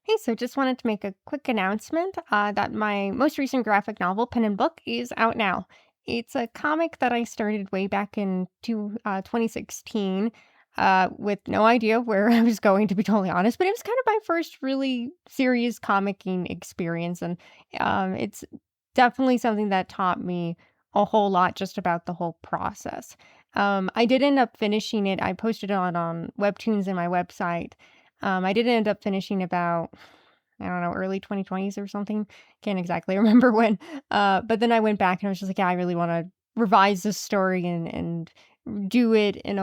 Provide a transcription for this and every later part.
Hey, so just wanted to make a quick announcement that my most recent graphic novel, Pen and Book, is out now. It's a comic that I started way back in 2016 with no idea where I was going, to be totally honest, but it was kind of my first really serious comicking experience. And it's definitely something that taught me a whole lot just about the whole process. I did end up finishing it. I posted it on Webtoons and my website. I did end up finishing about, I don't know, early 2020s or something. Can't exactly remember when. But then I went back and I was just like, yeah, I really want to revise this story and do it in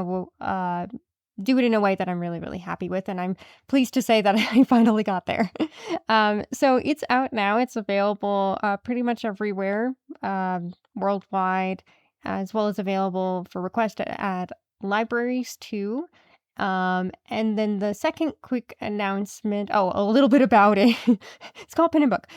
do it in a way that I'm really, really happy with. And I'm pleased to say that I finally got there. So it's out now. It's available pretty much everywhere worldwide, as well as available for request at libraries too. And then the second quick announcement, oh, a little bit about it. It's called Pen and Book.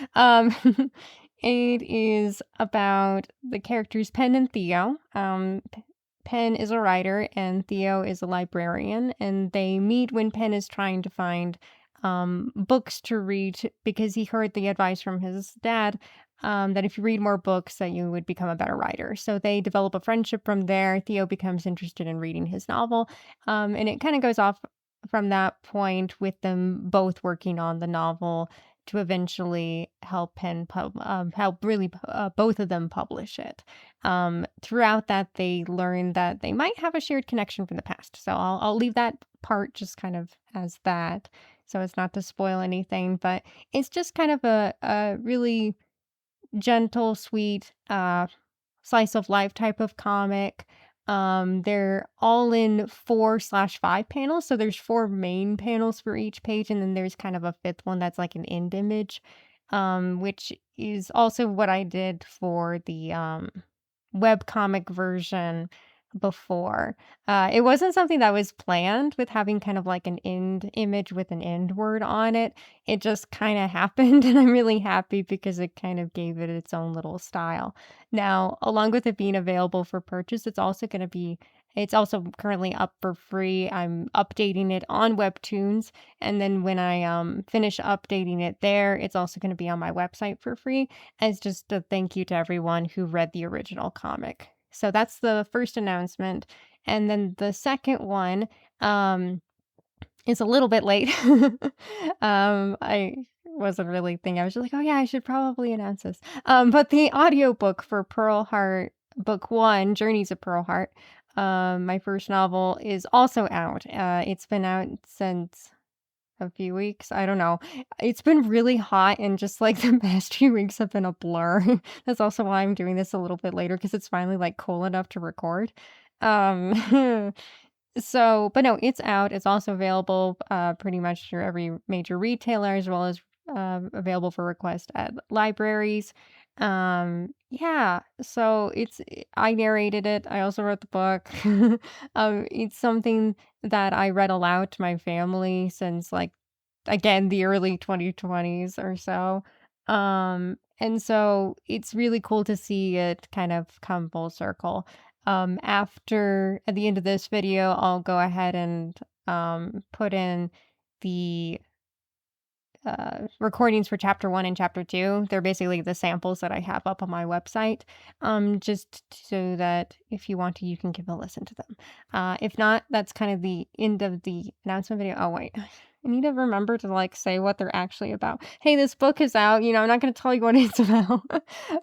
It is about the characters Penn and Theo. Penn is a writer and Theo is a librarian, and they meet when Penn is trying to find books to read because he heard the advice from his dad that if you read more books, that you would become a better writer. So they develop a friendship from there. Theo becomes interested in reading his novel, and it kind of goes off from that point with them both working on the novel to eventually help really both of them publish it. Throughout that, they learn that they might have a shared connection from the past. So I'll leave that part just kind of as that, so as not to spoil anything. But it's just kind of a really gentle, sweet, slice of life type of comic. They're all in 4/5 panels, so there's 4 main panels for each page, and then there's kind of a fifth one that's like an end image, which is also what I did for the, webcomic version before. It wasn't something that was planned with having kind of like an end image with an end word on it. It just kind of happened, and I'm really happy because it kind of gave it its own little style. Now, along with it being available for purchase, it's also currently up for free. I'm updating it on Webtoons, and then when I finish updating it there, it's also going to be on my website for free as just a thank you to everyone who read the original comic. So that's the first announcement. And then the second one is a little bit late. I wasn't really thinking. I was just like, oh yeah, I should probably announce this. But the audiobook for Pearl Heart Book One, Journeys of Pearl Heart, my first novel, is also out. It's been out since a few weeks, I don't know. It's been really hot and just, like, the past few weeks have been a blur. That's also why I'm doing this a little bit later because it's finally, like, cool enough to record. Um, but no, it's out. It's also available, pretty much through every major retailer as well as, available for request at libraries. Yeah, so I narrated it. I also wrote the book. It's something that I read aloud to my family since, like, again, the early 2020s or so. And so it's really cool to see it kind of come full circle. After at the end of this video, I'll go ahead and put in the recordings for chapter 1 and chapter 2. They're basically the samples that I have up on my website, just so that if you want to, you can give a listen to them. If not, that's kind of the end of the announcement video. Oh, wait. I need to remember to like say what they're actually about. Hey, this book is out. I'm not going to tell you what it's about,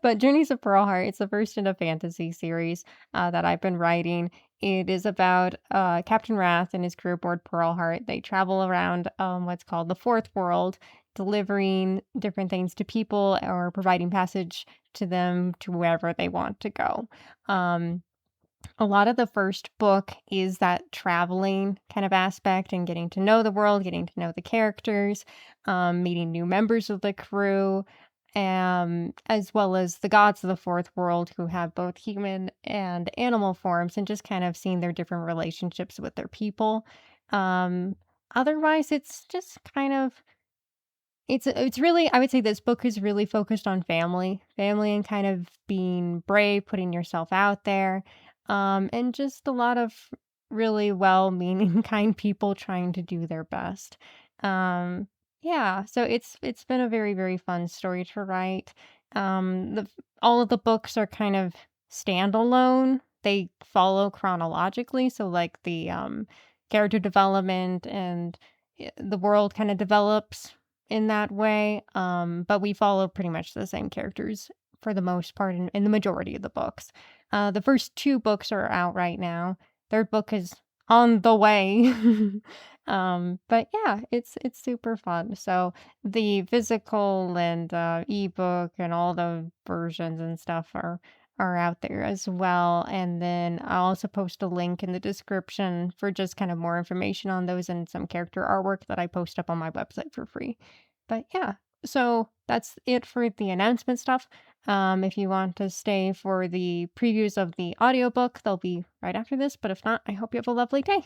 but Journeys of Pearl Heart. It's the first in a fantasy series that I've been writing. It is about Captain Wrath and his crew aboard Pearl Heart. They travel around what's called the Fourth World, delivering different things to people or providing passage to them to wherever they want to go. Um, a lot of the first book is that traveling kind of aspect and getting to know the world, getting to know the characters, meeting new members of the crew, as well as the gods of the fourth world who have both human and animal forms, and just kind of seeing their different relationships with their people. Um, Otherwise, it's just kind of it's really, I would say this book is really focused on family and kind of being brave, putting yourself out there, and just a lot of really well-meaning, kind people trying to do their best. Um, Yeah, so it's been a very, very fun story to write. The all of the books are kind of standalone. They follow chronologically, so like the character development and the world kind of develops in that way. But we follow pretty much the same characters for the most part in the majority of the books. The first two books are out right now. Third book is on the way. But yeah, it's super fun. So the physical and ebook and all the versions and stuff are out there as well. And then I'll also post a link in the description for just kind of more information on those and some character artwork that I post up on my website for free. But yeah, so that's it for the announcement stuff. If you want to stay for the previews of the audiobook, they'll be right after this. But if not, I hope you have a lovely day.